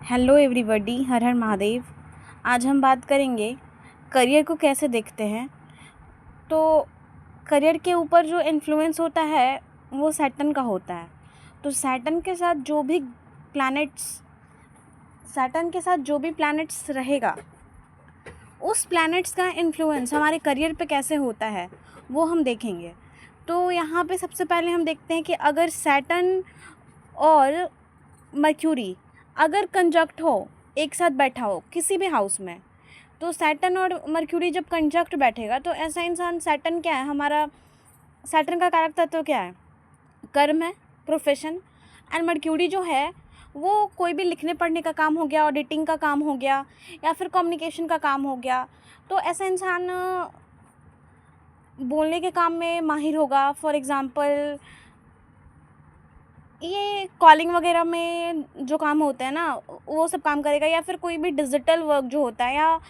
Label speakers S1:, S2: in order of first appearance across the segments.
S1: Hello everybody, हर हर महादेव। आज हम बात करेंगे करियर को कैसे देखते हैं। तो करियर के ऊपर जो इन्फ्लुएंस होता है वो सैटर्न का होता है। तो सैटर्न के साथ जो भी प्लैनेट्स रहेगा, उस प्लैनेट्स का इन्फ्लुएंस हमारे करियर पे कैसे होता है वो हम देखेंगे। तो यहाँ पे सबसे पहले हम देखते हैं कि अगर सैटर्न और मर्क्यूरी अगर कंजक्ट हो, एक साथ बैठा हो किसी भी हाउस में, तो सैटर्न और मर्क्यूरी जब कंजक्ट बैठेगा तो ऐसा इंसान, सैटर्न क्या है हमारा, सैटर्न का कारक तत्व क्या है, कर्म है, प्रोफेशन। एंड मर्क्यूरी जो है वो कोई भी लिखने पढ़ने का काम हो गया, ऑडिटिंग का काम हो गया, या फिर कम्युनिकेशन का काम हो गया। तो ऐसा इंसान बोलने के काम में माहिर होगा। फॉर एग्ज़ाम्पल, ये कॉलिंग वगैरह में जो काम होते हैं ना, वो सब काम करेगा, या फिर कोई भी डिजिटल वर्क जो होता है, या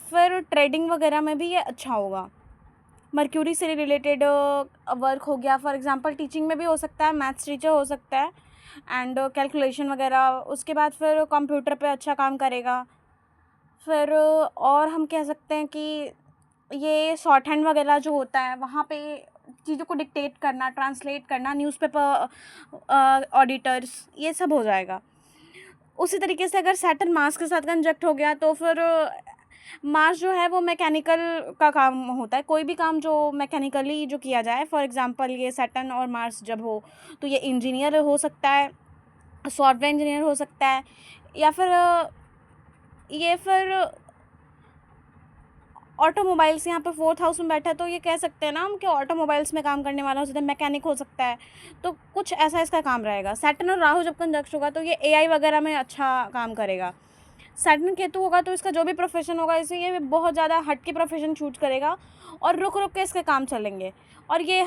S1: फिर ट्रेडिंग वगैरह में भी ये अच्छा होगा। मर्क्यूरी से रिलेटेड वर्क हो गया। फॉर एग्जांपल टीचिंग में भी हो सकता है, मैथ्स टीचर हो सकता है, एंड कैलकुलेशन वगैरह। उसके बाद फिर कंप्यूटर पे अच्छा काम करेगा। फिर और हम कह सकते हैं कि ये शॉर्ट हैंड वगैरह जो होता है, वहाँ पे चीज़ों को डिक्टेट करना, ट्रांसलेट करना, न्यूज़पेपर ऑडिटर्स, ये सब हो जाएगा। उसी तरीके से अगर सैटर्न मार्स के साथ कंजक्ट हो गया तो फिर मार्स जो है वो मैकेनिकल का काम होता है। कोई भी काम जो मैकेनिकली जो किया जाए, फॉर एग्जांपल ये सैटर्न और मार्स जब हो तो ये इंजीनियर हो सकता है, सॉफ्टवेयर इंजीनियर हो सकता है, या फिर ये फिर ऑटोमोबाइल्स, यहाँ पे 4th हाउस में बैठा है तो ये कह सकते हैं ना हम कि ऑटोमोबाइल्स में काम करने वाला हो सकता है, मैकेनिक हो सकता है। तो कुछ ऐसा इसका काम रहेगा। सैटर्न और राहु जब कंजक्ट होगा तो ये एआई वगैरह में अच्छा काम करेगा। सैटर्न केतु होगा तो इसका जो भी प्रोफेशन होगा, इसे ये बहुत ज़्यादा हट के प्रोफेशन चूज करेगा और रुक रुक के इसके काम चलेंगे। और ये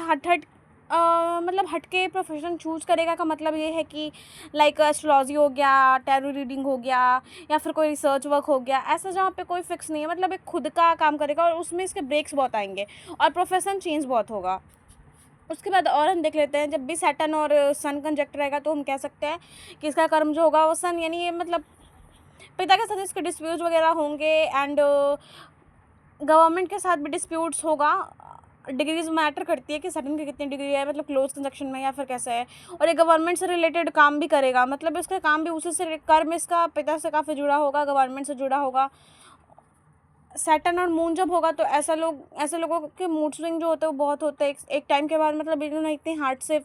S1: मतलब हट के प्रोफेशन चूज करेगा का मतलब ये है कि लाइक एस्ट्रोलॉजी हो गया, टैरो रीडिंग हो गया, या फिर कोई रिसर्च वर्क हो गया, ऐसा जहाँ पे कोई फिक्स नहीं है। मतलब एक खुद का काम करेगा और उसमें इसके ब्रेक्स बहुत आएंगे और प्रोफेशन चेंज बहुत होगा। उसके बाद और हम देख लेते हैं, जब भी सैटर्न और सन कंजक्ट रहेगा तो हम कह सकते हैं कि इसका कर्म जो होगा वो सन, यानी ये मतलब पिता के साथ इसके डिस्प्यूट्स वगैरह होंगे, एंड गवर्नमेंट के साथ भी डिस्प्यूट्स होगा। डिग्रीज मैटर करती है कि सैटर्न की कितनी डिग्री है, मतलब क्लोज कंजक्शन में या फिर कैसे है। और ये गवर्नमेंट से रिलेटेड काम भी करेगा, मतलब इसका काम भी उसी से, कर्म इसका पिता से काफ़ी जुड़ा होगा, गवर्नमेंट से जुड़ा होगा। सैटर्न और मून जब होगा तो ऐसे लोगों के मूड स्विंग जो होते हैं वो बहुत होते हैं। एक टाइम के बाद मतलब इन्होंने इतनी हार्ड से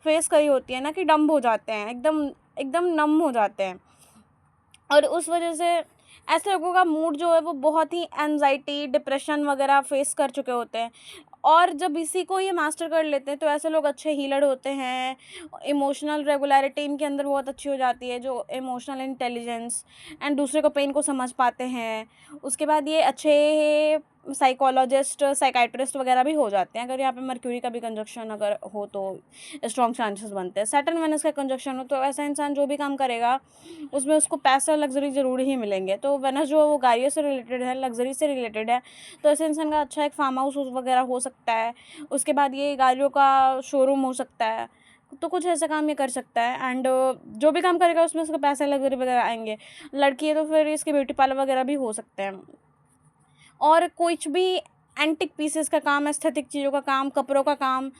S1: फेस करी होती है ना कि डम्ब हो जाते हैं, एकदम एकदम नम हो जाते हैं। और उस वजह से ऐसे लोगों का मूड जो है वो बहुत ही एंजाइटी, डिप्रेशन वगैरह फेस कर चुके होते हैं। और जब इसी को ये मास्टर कर लेते हैं तो ऐसे लोग अच्छे हीलर होते हैं। इमोशनल रेगुलरिटी इनके अंदर बहुत अच्छी हो जाती है, जो इमोशनल इंटेलिजेंस, एंड दूसरे को पेन को समझ पाते हैं। उसके बाद ये अच्छे साइकोलॉजिस्ट, साइकाइट्रिस्ट वगैरह भी हो जाते हैं। अगर यहाँ पे मर्क्यूरी का भी कंजक्शन अगर हो तो स्ट्रॉन्ग चांसेस बनते हैं। सैटर्न वेनस का कंजक्शन हो तो ऐसा इंसान जो भी काम करेगा उसमें उसको पैसा, लग्जरी ज़रूर ही मिलेंगे। तो वेनस जो है वो गाड़ियों से रिलेटेड है, लग्जरी से रिलेटेड है, तो ऐसे इंसान का अच्छा एक फार्म हाउस वगैरह हो सकता है। उसके बाद ये गाड़ियों का शोरूम हो सकता है। तो कुछ ऐसा काम ये कर सकता है, एंड जो भी काम करेगा उसमें उसका पैसा, लग्जरी वगैरह आएंगे। लड़की है तो फिर इसके ब्यूटी पार्लर वगैरह भी हो सकते हैं। और कुछ भी एंटिक पीसेस का काम, एस्थेटिक चीज़ों का काम, कपड़ों का काम,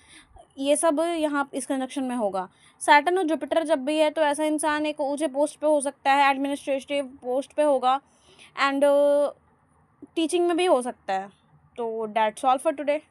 S1: ये सब यहाँ इस कंजक्शन में होगा। सैटर्न और जुपिटर जब भी है तो ऐसा इंसान एक ऊंचे पोस्ट पे हो सकता है, एडमिनिस्ट्रेटिव पोस्ट पे होगा, एंड टीचिंग में भी हो सकता है। तो दैट्स ऑल फॉर टुडे।